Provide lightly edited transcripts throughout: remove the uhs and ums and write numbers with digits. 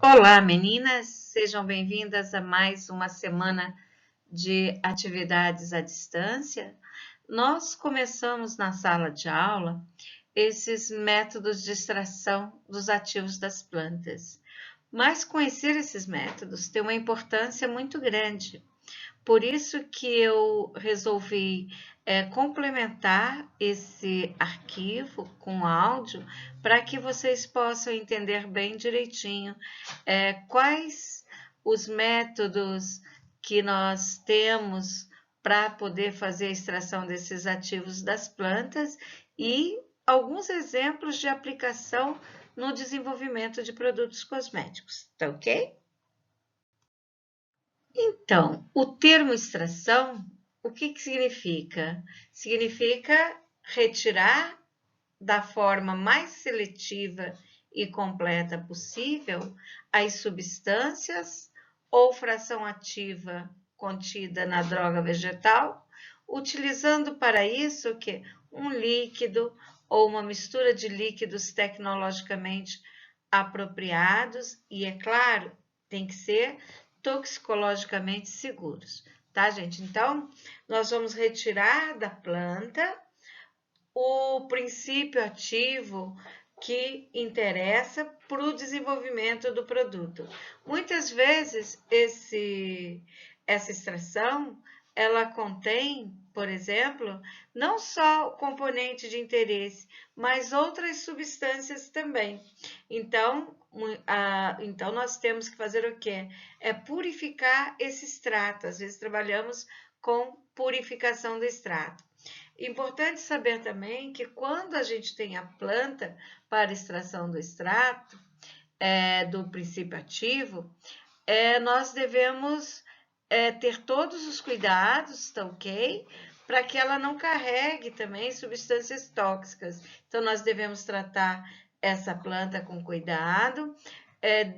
Olá, meninas, sejam bem-vindas a mais uma semana de atividades à distância. Nós começamos na sala de aula esses métodos de extração dos ativos das plantas, mas conhecer esses métodos tem uma importância muito grande. Por isso que eu resolvi complementar esse arquivo com áudio para que vocês possam entender bem direitinho quais os métodos que nós temos para poder fazer a extração desses ativos das plantas e alguns exemplos de aplicação no desenvolvimento de produtos cosméticos, tá ok? Então, o termo extração, o que significa? Significa retirar da forma mais seletiva e completa possível as substâncias ou fração ativa contida na droga vegetal, utilizando para isso que um líquido ou uma mistura de líquidos tecnologicamente apropriados e, é claro, tem que ser toxicologicamente seguros, tá, gente? Então, nós vamos retirar da planta o princípio ativo que interessa para o desenvolvimento do produto. Muitas vezes, essa extração, ela contém, por exemplo, não só o componente de interesse, mas outras substâncias também. Então, então nós temos que fazer o quê? É purificar esse extrato. Às vezes trabalhamos com purificação do extrato. Importante saber também que quando a gente tem a planta para extração do extrato, do princípio ativo, nós devemos ter todos os cuidados, tá ok? Para que ela não carregue também substâncias tóxicas. Então, nós devemos tratar essa planta com cuidado,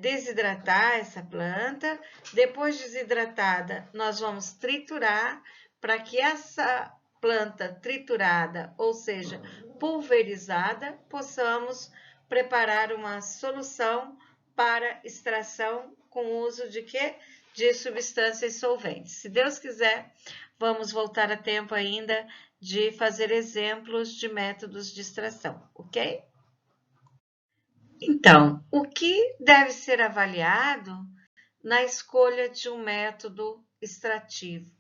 desidratar essa planta. Depois de desidratada, nós vamos triturar para que essa planta triturada, ou seja, pulverizada, possamos preparar uma solução para extração com uso de quê? De substâncias solventes. Se Deus quiser, vamos voltar a tempo ainda de fazer exemplos de métodos de extração, ok? Então, o que deve ser avaliado na escolha de um método extrativo?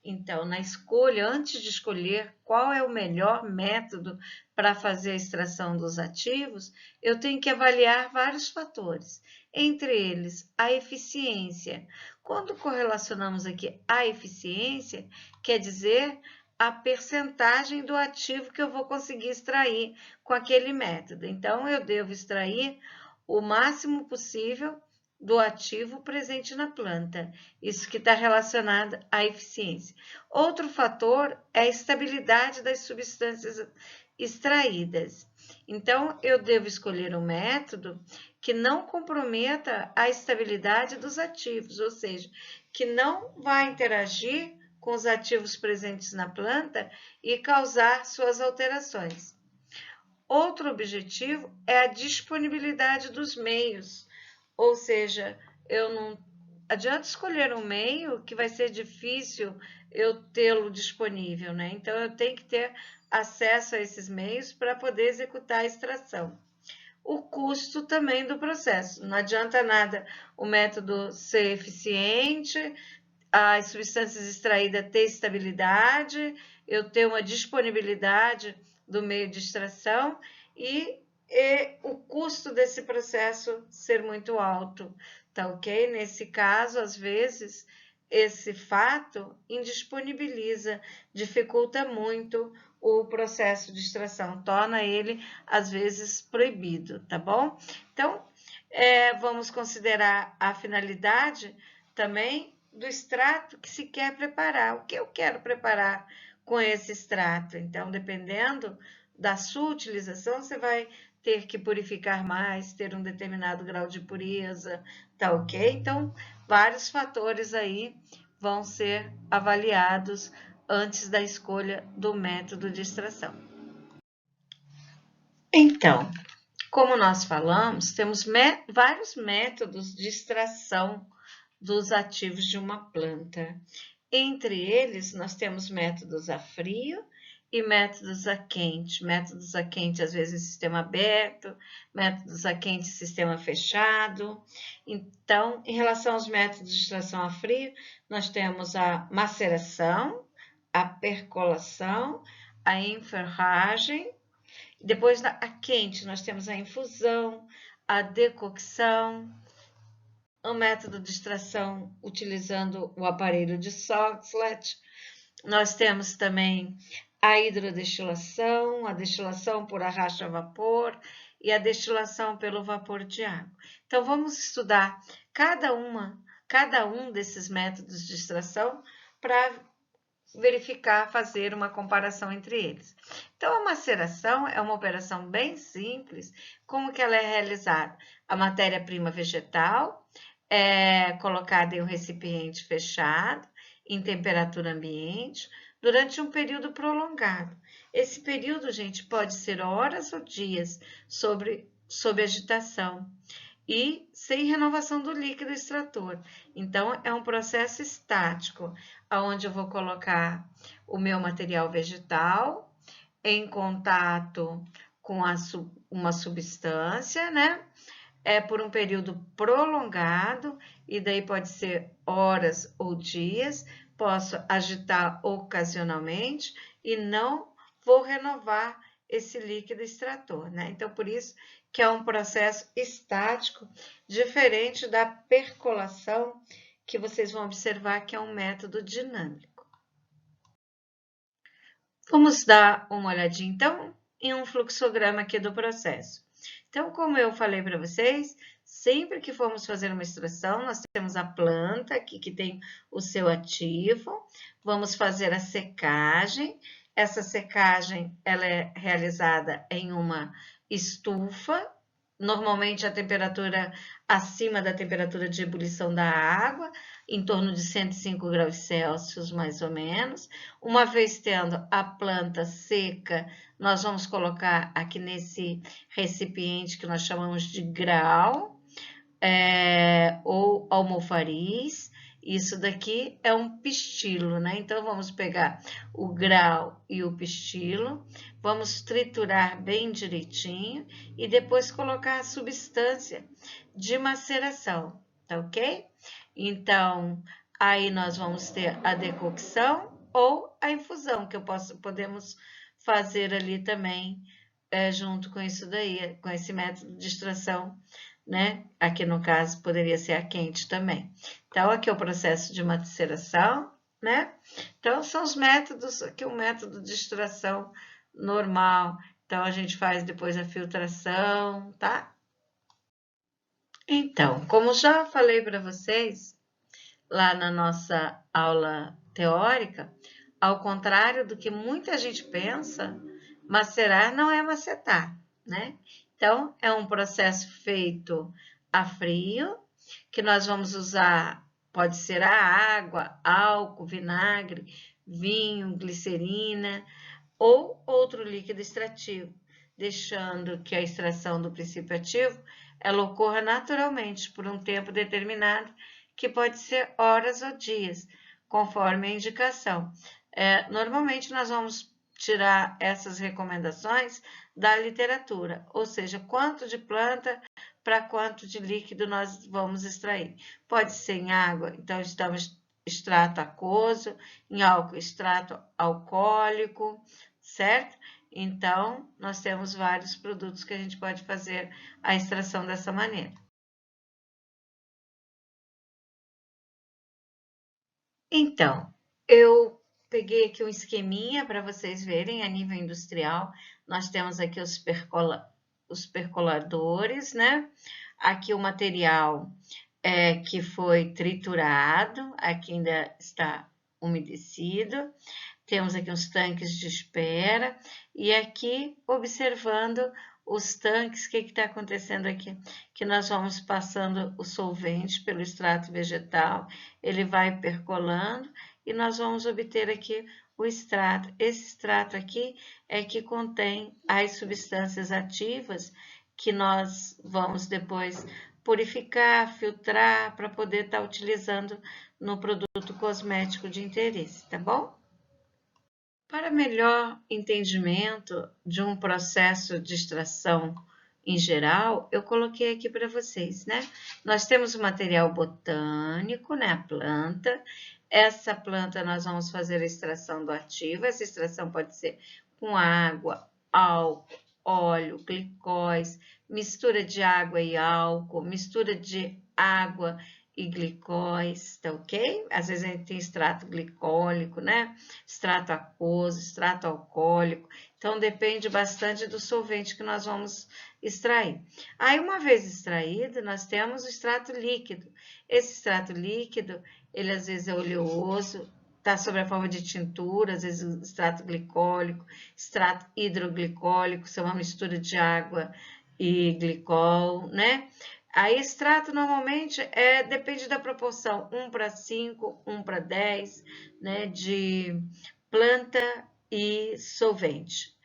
Então, na escolha, antes de escolher qual é o melhor método para fazer a extração dos ativos, eu tenho que avaliar vários fatores, entre eles a eficiência. Quando correlacionamos aqui a eficiência, quer dizer a percentagem do ativo que eu vou conseguir extrair com aquele método. Então, eu devo extrair o máximo possível do ativo presente na planta. Isso que está relacionado à eficiência. Outro fator é a estabilidade das substâncias extraídas. Então, eu devo escolher um método que não comprometa a estabilidade dos ativos, ou seja, que não vai interagir com os ativos presentes na planta e causar suas alterações. Outro objetivo é a disponibilidade dos meios, ou seja, eu não adianta escolher um meio que vai ser difícil eu tê-lo disponível, né? Então, eu tenho que ter acesso a esses meios para poder executar a extração. O custo também do processo. Não adianta nada o método ser eficiente, as substâncias extraídas ter estabilidade, eu ter uma disponibilidade do meio de extração e o custo desse processo ser muito alto, tá ok? Nesse caso, às vezes, esse fato indisponibiliza, dificulta muito o processo de extração, torna ele, às vezes, proibido, tá bom? Então, vamos considerar a finalidade também do extrato que se quer preparar. O que eu quero preparar com esse extrato? Então, dependendo da sua utilização, você vai ter que purificar mais, ter um determinado grau de pureza, tá ok? Então, vários fatores aí vão ser avaliados antes da escolha do método de extração. Então, Como nós falamos, temos vários métodos de extração dos ativos de uma planta. Entre eles, nós temos métodos a frio e métodos a quente. Métodos a quente, às vezes, em sistema aberto, métodos a quente, sistema fechado. Então, em relação aos métodos de extração a frio, nós temos a maceração, a percolação, a enferragem. Depois, a quente, nós temos a infusão, a decocção, o método de extração utilizando o aparelho de Soxhlet. Nós temos também a hidrodestilação, a destilação por arrasto a vapor e a destilação pelo vapor de água. Então, vamos estudar cada um desses métodos de extração para verificar, fazer uma comparação entre eles. Então, a maceração é uma operação bem simples. Como que ela é realizada? A matéria-prima vegetal é colocada em um recipiente fechado, em temperatura ambiente, durante um período prolongado. Esse período, gente, pode ser horas ou dias sob agitação e sem renovação do líquido extrator. Então, é um processo estático, onde eu vou colocar o meu material vegetal em contato com uma substância, né? Por um período prolongado, e daí pode ser horas ou dias, posso agitar ocasionalmente e não vou renovar esse líquido extrator, né? Então, por isso que é um processo estático, diferente da percolação, que vocês vão observar que é um método dinâmico. Vamos dar uma olhadinha, então, em um fluxograma aqui do processo. Então, como eu falei para vocês, sempre que formos fazer uma extração, nós temos a planta aqui que tem o seu ativo, vamos fazer a secagem. Essa secagem ela é realizada em uma estufa, normalmente a temperatura acima da temperatura de ebulição da água, em torno de 105 graus Celsius, mais ou menos. Uma vez tendo a planta seca, nós vamos colocar aqui nesse recipiente que nós chamamos de grau, ou almofariz. Isso daqui é um pistilo, né? Então, vamos pegar o grau e o pistilo, vamos triturar bem direitinho e depois colocar a substância de maceração, tá ok? Então, aí nós vamos ter a decocção ou a infusão, que podemos fazer ali também, junto com isso daí, com esse método de extração, né? Aqui no caso poderia ser a quente também. Então, aqui é o processo de maceração, né? Então, são os métodos, aqui o método de extração normal. Então, a gente faz depois a filtração, tá? Então, como já falei para vocês, lá na nossa aula teórica, ao contrário do que muita gente pensa, macerar não é macetar, né? Então, é um processo feito a frio, que nós vamos usar, pode ser a água, álcool, vinagre, vinho, glicerina ou outro líquido extrativo, deixando que a extração do princípio ativo ela ocorra naturalmente por um tempo determinado, que pode ser horas ou dias, conforme a indicação. Normalmente, nós vamos tirar essas recomendações da literatura, ou seja, quanto de planta para quanto de líquido nós vamos extrair. Pode ser em água, então estamos extrato aquoso, em álcool, extrato alcoólico, certo? Então, nós temos vários produtos que a gente pode fazer a extração dessa maneira. Então, eu peguei aqui um esqueminha para vocês verem a nível industrial. Nós temos aqui os percoladores, né? Aqui o material que foi triturado, aqui ainda está umedecido. Temos aqui uns tanques de espera e aqui observando os tanques, o que está acontecendo aqui? Que nós vamos passando o solvente pelo extrato vegetal, ele vai percolando e nós vamos obter aqui o extrato. Esse extrato aqui é que contém as substâncias ativas que nós vamos depois purificar, filtrar, para poder estar utilizando no produto cosmético de interesse, tá bom? Para melhor entendimento de um processo de extração em geral, eu coloquei aqui para vocês, né? Nós temos o material botânico, né? A planta. Essa planta nós vamos fazer a extração do ativo. Essa extração pode ser com água, álcool, óleo, glicóis, mistura de água e álcool, mistura de água e glicóis, tá ok? Às vezes a gente tem extrato glicólico, né? Extrato aquoso, extrato alcoólico. Então, depende bastante do solvente que nós vamos extrair. Aí, uma vez extraído, nós temos o extrato líquido. Esse extrato líquido, ele às vezes é oleoso, está sob a forma de tintura, às vezes extrato glicólico, extrato hidroglicólico, isso é uma mistura de água e glicol, né? A extrato normalmente depende da proporção 1:5, 1:10, né, de planta e solvente.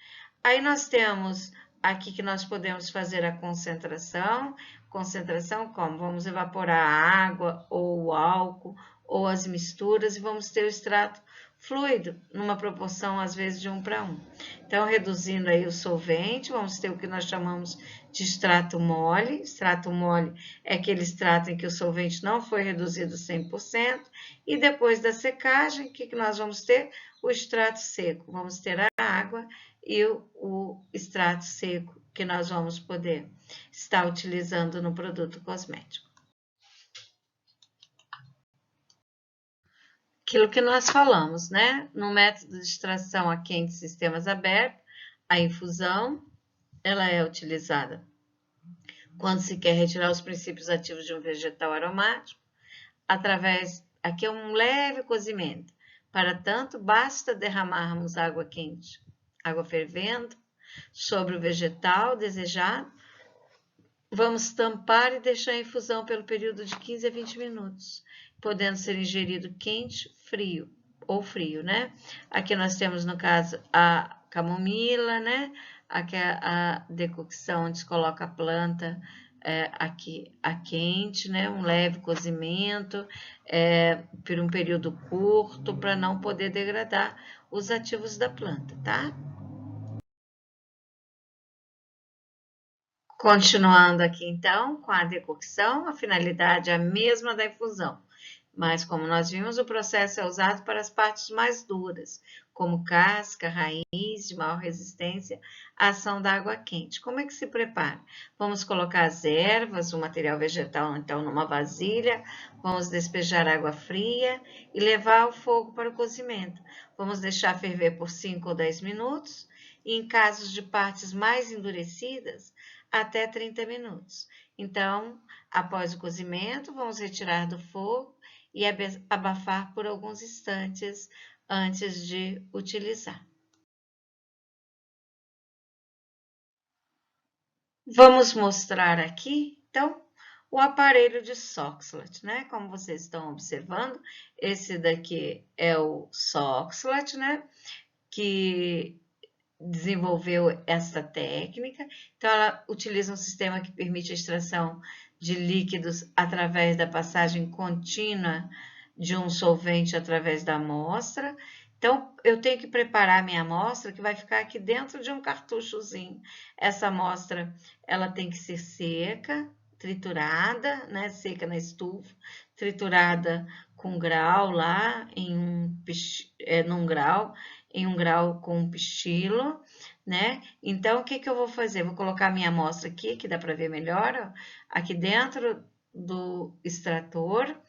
Aí nós temos aqui que nós podemos fazer a concentração. Concentração como? Vamos evaporar a água ou o álcool ou as misturas e vamos ter o extrato fluido, numa proporção às vezes de 1:1. Então, reduzindo aí o solvente, vamos ter o que nós chamamos de extrato mole. Extrato mole é aquele extrato em que o solvente não foi reduzido 100%. E depois da secagem, o que nós vamos ter? O extrato seco. Vamos ter a água e o extrato seco que nós vamos poder estar utilizando no produto cosmético. Aquilo que nós falamos, né? No método de extração a quente sistemas abertos, a infusão, ela é utilizada quando se quer retirar os princípios ativos de um vegetal aromático, através, aqui é um leve cozimento. Para tanto, basta derramarmos água quente, água fervendo, sobre o vegetal desejado. Vamos tampar e deixar a infusão pelo período de 15 a 20 minutos, podendo ser ingerido quente, frio ou frio, né? Aqui nós temos, no caso, a camomila, né? Aqui a decocção onde se coloca a planta aqui a quente, né? Um leve cozimento por um período curto para não poder degradar os ativos da planta, tá? Continuando aqui então com a decocção, a finalidade é a mesma da infusão, mas como nós vimos, o processo é usado para as partes mais duras, como casca, raiz, de maior resistência à ação da água quente. Como é que se prepara? Vamos colocar as ervas, o material vegetal então numa vasilha, vamos despejar água fria e levar ao fogo para o cozimento. Vamos deixar ferver por 5 ou 10 minutos e em casos de partes mais endurecidas, até 30 minutos. Então, após o cozimento, vamos retirar do fogo e abafar por alguns instantes antes de utilizar. Vamos mostrar aqui, então, o aparelho de Soxhlet, né? Como vocês estão observando, esse daqui é o Soxhlet, né? Que desenvolveu essa técnica. Então, ela utiliza um sistema que permite a extração de líquidos através da passagem contínua de um solvente através da amostra. Então, eu tenho que preparar a minha amostra, que vai ficar aqui dentro de um cartuchozinho. Essa amostra, ela tem que ser seca, triturada, né? Seca na estufa, triturada com grau lá, num grau, em um grau com pistilo, né? Então, o que eu vou fazer? Vou colocar minha amostra aqui, que dá para ver melhor, ó, aqui dentro do extrator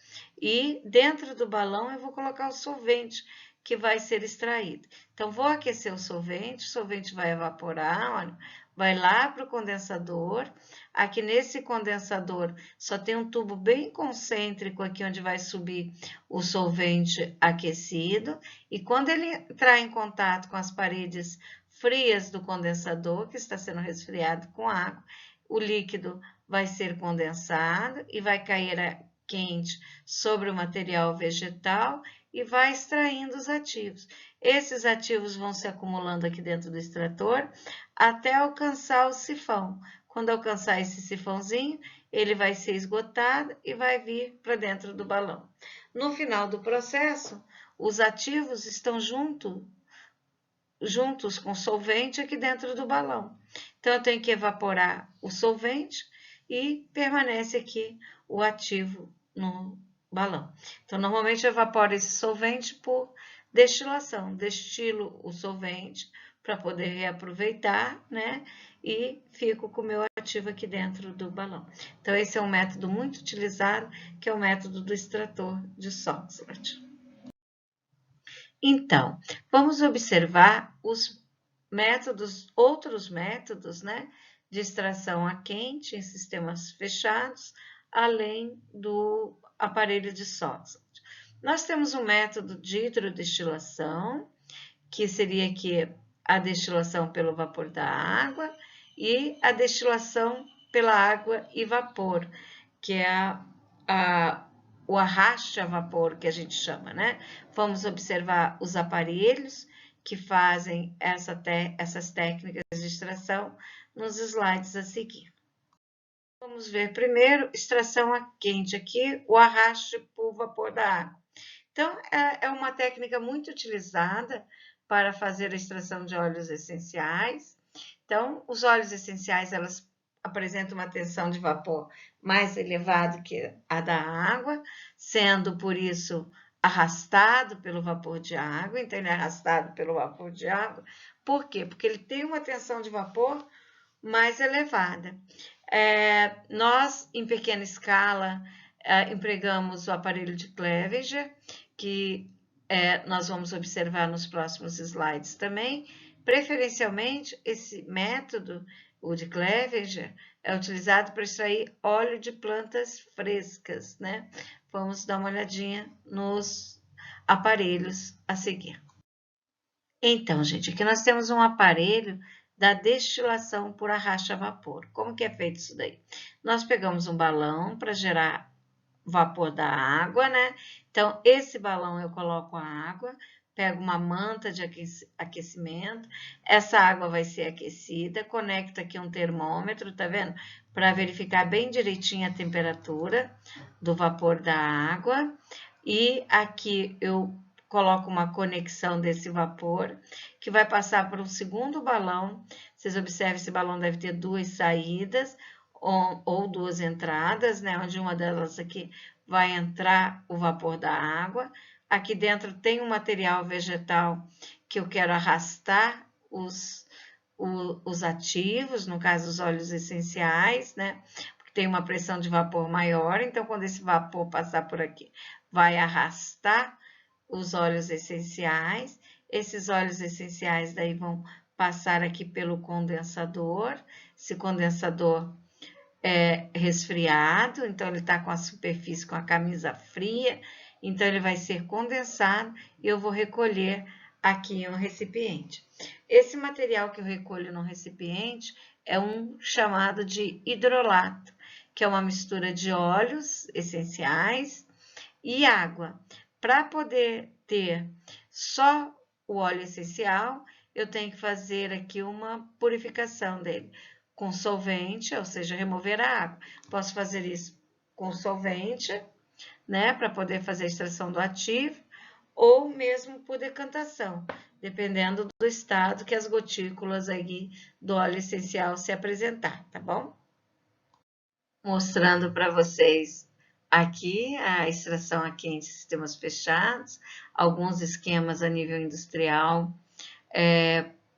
e dentro do balão eu vou colocar o solvente que vai ser extraído. Então, vou aquecer o solvente vai evaporar, olha, vai lá para o condensador. Aqui nesse condensador só tem um tubo bem concêntrico aqui onde vai subir o solvente aquecido. E quando ele entrar em contato com as paredes frias do condensador, que está sendo resfriado com água, o líquido vai ser condensado e vai cair quente sobre o material vegetal e vai extraindo os ativos. Esses ativos vão se acumulando aqui dentro do extrator até alcançar o sifão. Quando alcançar esse sifãozinho, ele vai ser esgotado e vai vir para dentro do balão. No final do processo, os ativos estão juntos com o solvente aqui dentro do balão. Então, eu tenho que evaporar o solvente e permanece aqui o ativo no balão. Então, normalmente eu evaporo esse solvente por destilação. Destilo o solvente para poder reaproveitar, né? E fico com o meu ativo aqui dentro do balão. Então, esse é um método muito utilizado, que é o método do extrator de Soxhlet. Então, vamos observar os outros métodos, né, de extração a quente em sistemas fechados, além do aparelho de Soxhlet. Nós temos um método de hidrodestilação, que seria aqui a destilação pelo vapor da água e a destilação pela água e vapor, que é o arraste a vapor, que a gente chama, né? Vamos observar os aparelhos que fazem essas técnicas de extração nos slides a seguir. Vamos ver primeiro extração a quente aqui, o arraste por vapor da água. Então, é uma técnica muito utilizada para fazer a extração de óleos essenciais. Então, os óleos essenciais, elas apresentam uma tensão de vapor mais elevada que a da água, sendo, por isso, arrastado pelo vapor de água. Então, ele é arrastado pelo vapor de água. Por quê? Porque ele tem uma tensão de vapor mais elevada. Nós, em pequena escala, empregamos o aparelho de Clevenger, que nós vamos observar nos próximos slides também. Preferencialmente, esse método, o de Clevenger, é utilizado para extrair óleo de plantas frescas, né? Vamos dar uma olhadinha nos aparelhos a seguir. Então, gente, aqui nós temos um aparelho da destilação por arraste a vapor. Como que é feito isso daí? Nós pegamos um balão para gerar vapor da água, né? Então, esse balão eu coloco a água, pego uma manta de aquecimento, essa água vai ser aquecida, conecto aqui um termômetro, tá vendo? Para verificar bem direitinho a temperatura do vapor da água. E aqui eu coloco uma conexão desse vapor, que vai passar por um segundo balão. Vocês observem, esse balão deve ter duas saídas, ou duas entradas, né? Onde uma delas aqui vai entrar o vapor da água. Aqui dentro tem um material vegetal que eu quero arrastar os ativos, no caso os óleos essenciais, né? Porque tem uma pressão de vapor maior, então quando esse vapor passar por aqui, vai arrastar os óleos essenciais. Esses óleos essenciais daí vão passar aqui pelo condensador. Esse condensador é resfriado, então ele está com a superfície com a camisa fria, então ele vai ser condensado e eu vou recolher aqui em um recipiente. Esse material que eu recolho no recipiente é um chamado de hidrolato, que é uma mistura de óleos essenciais e água. Para poder ter só o óleo essencial, eu tenho que fazer aqui uma purificação dele com solvente, ou seja, remover a água. Posso fazer isso com solvente, né, para poder fazer a extração do ativo, ou mesmo por decantação, dependendo do estado que as gotículas aí do óleo essencial se apresentar, tá bom? Mostrando para vocês aqui a extração aqui em sistemas fechados, alguns esquemas a nível industrial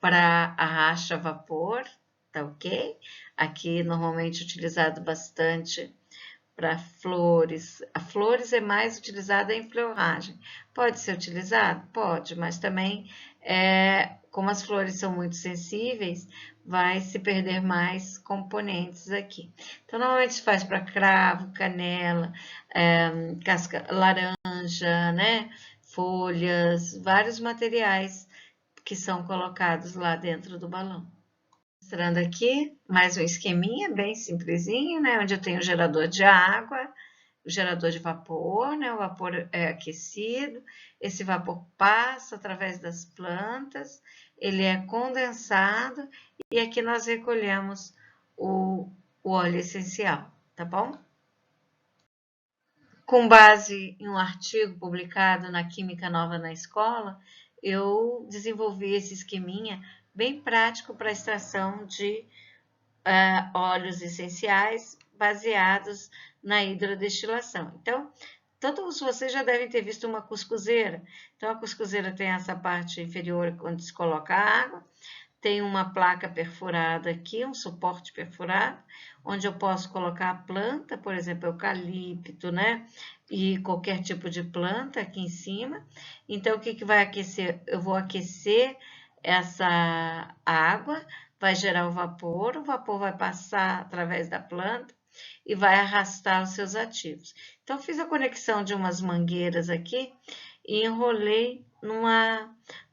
para arraste a vapor, tá ok? Aqui normalmente utilizado bastante para flores. A flores é mais utilizada em floragem. Pode ser utilizado? Pode, mas também, como as flores são muito sensíveis, vai se perder mais componentes aqui. Então, normalmente se faz para cravo, canela, casca laranja, né? Folhas, vários materiais que são colocados lá dentro do balão. Mostrando aqui mais um esqueminha bem simplesinho, né? Onde eu tenho o gerador de água, o gerador de vapor, né? O vapor é aquecido, esse vapor passa através das plantas, ele é condensado e aqui nós recolhemos o óleo essencial, tá bom? Com base em um artigo publicado na Química Nova na Escola, eu desenvolvi esse esqueminha bem prático para extração de óleos essenciais baseados na hidrodestilação. Então, todos vocês já devem ter visto uma cuscuzeira. Então, a cuscuzeira tem essa parte inferior onde se coloca a água, tem uma placa perfurada aqui, um suporte perfurado, onde eu posso colocar a planta, por exemplo, eucalipto, né? E qualquer tipo de planta aqui em cima. Então, o que vai aquecer? Eu vou aquecer essa água, vai gerar o vapor vai passar através da planta e vai arrastar os seus ativos. Então, fiz a conexão de umas mangueiras aqui e enrolei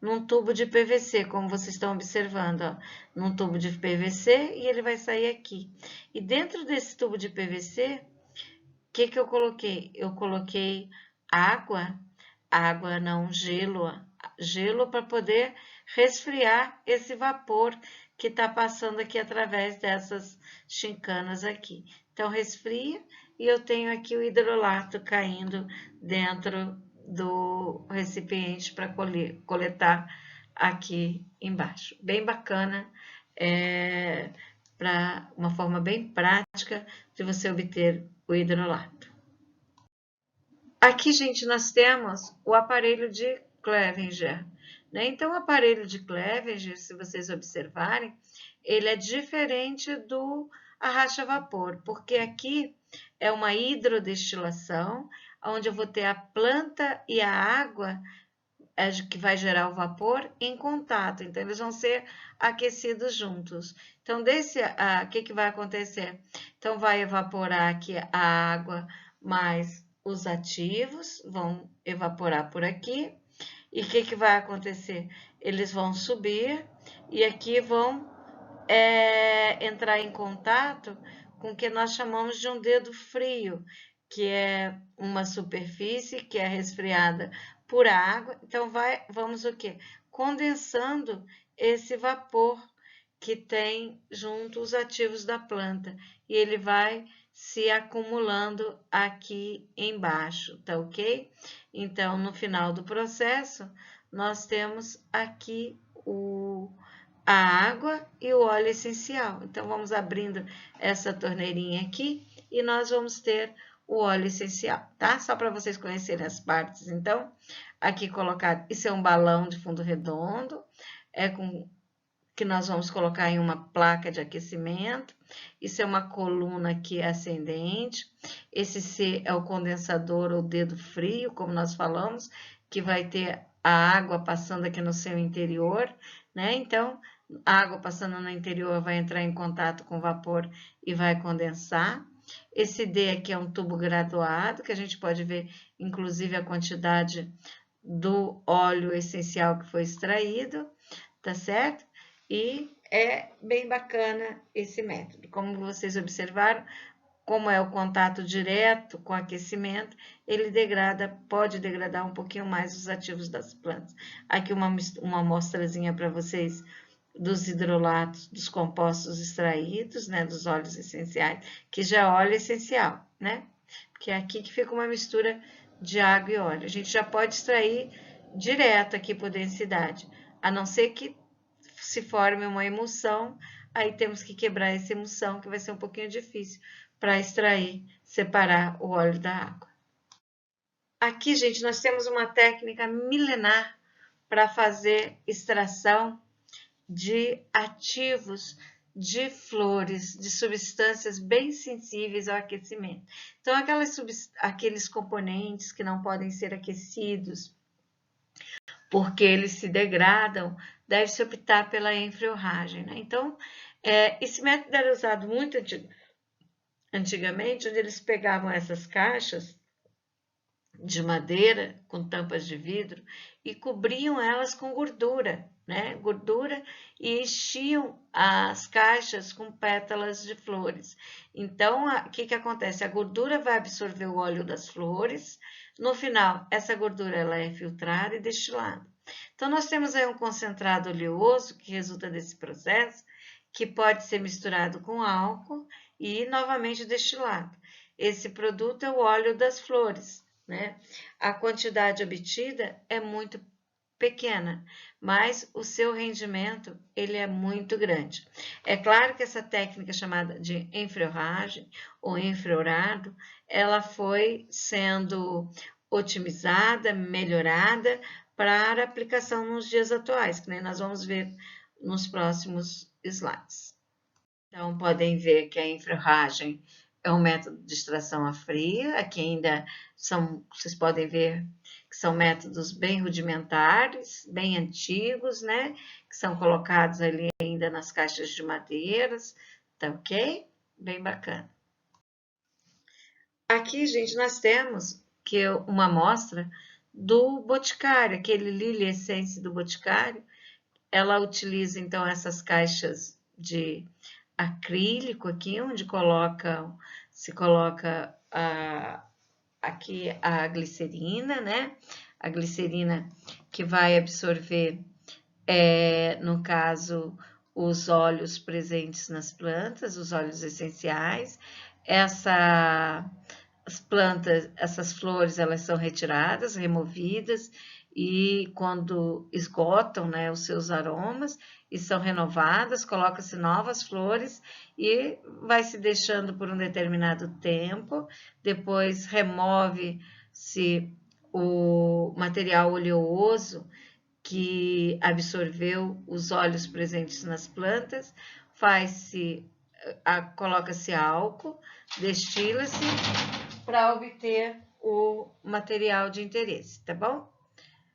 num tubo de PVC, como vocês estão observando, ó, num tubo de PVC e ele vai sair aqui. E dentro desse tubo de PVC, o que eu coloquei? Eu coloquei água não, gelo para poder resfriar esse vapor que está passando aqui através dessas chincanas aqui. Então, resfria e eu tenho aqui o hidrolato caindo dentro do recipiente para coletar aqui embaixo. Bem bacana, para uma forma bem prática de você obter o hidrolato. Aqui, gente, nós temos o aparelho de Clevenger, né? Então, o aparelho de Clevenger, se vocês observarem, ele é diferente do arracha-vapor, porque aqui é uma hidrodestilação, onde eu vou ter a planta e a água que vai gerar o vapor em contato. Então, eles vão ser aquecidos juntos. Então, o que vai acontecer? Então, vai evaporar aqui a água, mais os ativos vão evaporar por aqui. E o que vai acontecer? Eles vão subir e aqui vão entrar em contato com o que nós chamamos de um dedo frio, que é uma superfície que é resfriada por água. Então, vamos o quê? Condensando esse vapor que tem junto os ativos da planta. E ele vai se acumulando aqui embaixo, tá ok? Então, no final do processo, nós temos aqui a água e o óleo essencial. Então, vamos abrindo essa torneirinha aqui e nós vamos ter o óleo essencial, tá? Só para vocês conhecerem as partes. Então, aqui colocado, isso é um balão de fundo redondo, que nós vamos colocar em uma placa de aquecimento. Isso é uma coluna aqui ascendente. Esse C é o condensador ou dedo frio, como nós falamos, que vai ter a água passando aqui no seu interior, né? Então, a água passando no interior vai entrar em contato com o vapor e vai condensar. Esse D aqui é um tubo graduado, que a gente pode ver, inclusive, a quantidade do óleo essencial que foi extraído, tá certo? E é bem bacana esse método. Como vocês observaram, como é o contato direto com aquecimento, ele pode degradar um pouquinho mais os ativos das plantas. Aqui uma amostrazinha para vocês dos hidrolatos, dos compostos extraídos, né, dos óleos essenciais, que já é óleo essencial, né? Porque é aqui que fica uma mistura de água e óleo. A gente já pode extrair direto aqui por densidade, a não ser que se forme uma emulsão, aí temos que quebrar essa emulsão, que vai ser um pouquinho difícil para extrair, separar o óleo da água. Aqui, gente, nós temos uma técnica milenar para fazer extração de ativos de flores, de substâncias bem sensíveis ao aquecimento. Então, aqueles componentes que não podem ser aquecidos, porque eles se degradam, deve-se optar pela enferrugem, né? Então, esse método era usado muito antigamente, onde eles pegavam essas caixas de madeira com tampas de vidro e cobriam elas com gordura, né? Gordura, e enchiam as caixas com pétalas de flores. Então, o que acontece? A gordura vai absorver o óleo das flores. No final, essa gordura ela é filtrada e destilada. Então, nós temos aí um concentrado oleoso que resulta desse processo, que pode ser misturado com álcool e novamente destilado. Esse produto é o óleo das flores, né? A quantidade obtida é muito pequena, mas o seu rendimento ele é muito grande. É claro que essa técnica chamada de enfleuragem ou enfleurado, ela foi sendo otimizada, melhorada para aplicação nos dias atuais, que nem nós vamos ver nos próximos slides. Então, podem ver que a infraorragem é um método de extração a frio, aqui ainda vocês podem ver que são métodos bem rudimentares, bem antigos, né? Que são colocados ali ainda nas caixas de madeiras, tá ok? Bem bacana. Aqui, gente, nós temos que uma amostra do boticário, aquele Lily Essence do boticário. Ela utiliza, então, essas caixas de acrílico aqui, onde se coloca aqui a glicerina, né? A glicerina que vai absorver, no caso, os óleos presentes nas plantas, os óleos essenciais. As plantas, essas flores, elas são retiradas, removidas, e quando esgotam, né, os seus aromas e são renovadas, coloca-se novas flores e vai se deixando por um determinado tempo, depois remove-se o material oleoso que absorveu os óleos presentes nas plantas, coloca-se álcool, destila-se para obter o material de interesse, tá bom?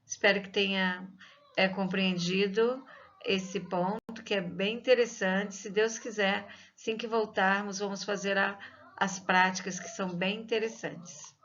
Espero que tenha compreendido esse ponto, que é bem interessante. Se Deus quiser, assim que voltarmos, vamos fazer as práticas que são bem interessantes.